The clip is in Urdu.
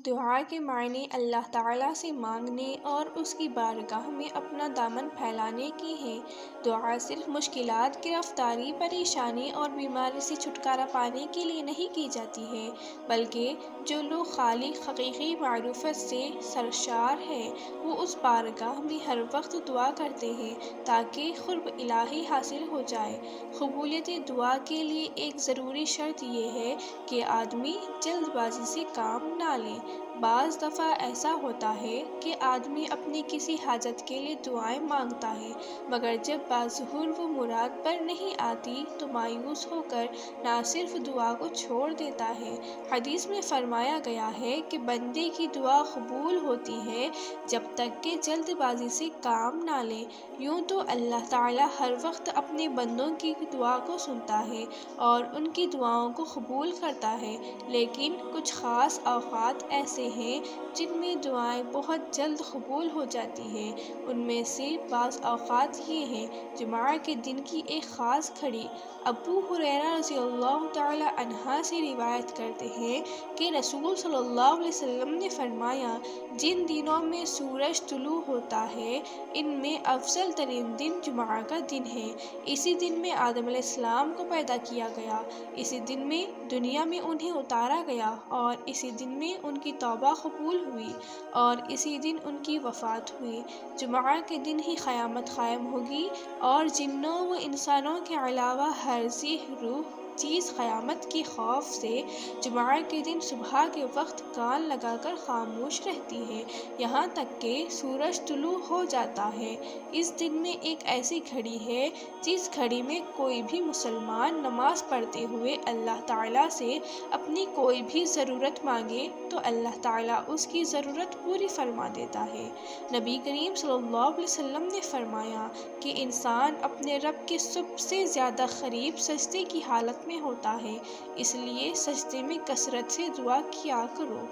دعا کے معنی اللہ تعالیٰ سے مانگنے اور اس کی بارگاہ میں اپنا دامن پھیلانے کی ہیں۔ دعا صرف مشکلات، گرفتاری، پریشانی اور بیماری سے چھٹکارا پانے کے لیے نہیں کی جاتی ہے، بلکہ جو لوگ خالق حقیقی معرفت سے سرشار ہیں وہ اس بارگاہ میں ہر وقت دعا کرتے ہیں تاکہ قرب الہی حاصل ہو جائے۔ قبولیت دعا کے لیے ایک ضروری شرط یہ ہے کہ آدمی جلد بازی سے کام نہ لے۔ بعض دفعہ ایسا ہوتا ہے کہ آدمی اپنی کسی حاجت کے لیے دعائیں مانگتا ہے، مگر جب بظاہر وہ مراد پر نہیں آتی تو مایوس ہو کر نہ صرف دعا کو چھوڑ دیتا ہے۔ حدیث میں فرمایا گیا ہے کہ بندے کی دعا قبول ہوتی ہے جب تک کہ جلد بازی سے کام نہ لے۔ یوں تو اللہ تعالیٰ ہر وقت اپنے بندوں کی دعا کو سنتا ہے اور ان کی دعاؤں کو قبول کرتا ہے، لیکن کچھ خاص اوقات ایسے ہیں جن میں دعائیں بہت جلد قبول ہو جاتی ہیں۔ ان میں سے بعض اوقات یہ ہیں: جمعہ کے دن کی ایک خاص گھڑی۔ ابو ہریرہ رضی اللہ تعالی عنہ سے روایت کرتے ہیں کہ رسول صلی اللہ علیہ وسلم نے فرمایا، جن دنوں میں سورج طلوع ہوتا ہے ان میں افضل ترین دن جمعہ کا دن ہے۔ اسی دن میں آدم علیہ السلام کو پیدا کیا گیا، اسی دن میں دنیا میں انہیں اتارا گیا اور اسی دن میں ان کی توبہ قبول ہوئی اور اسی دن ان کی وفات ہوئی۔ جمعہ کے دن ہی قیامت قائم ہوگی اور جنوں و انسانوں کے علاوہ ہر ذی روح چیز قیامت کے خوف سے جمعہ کے دن صبح کے وقت کان لگا کر خاموش رہتی ہے، یہاں تک کہ سورج طلوع ہو جاتا ہے۔ اس دن میں ایک ایسی گھڑی ہے جس گھڑی میں کوئی بھی مسلمان نماز پڑھتے ہوئے اللہ تعالیٰ سے اپنی کوئی بھی ضرورت مانگے تو اللہ تعالیٰ اس کی ضرورت پوری فرما دیتا ہے۔ نبی کریم صلی اللہ علیہ وسلم نے فرمایا کہ انسان اپنے رب کے سب سے زیادہ قریب سجدے کی حالت میں ہوتا ہے، اس لیے سجدے میں کثرت سے دعا کیا کرو۔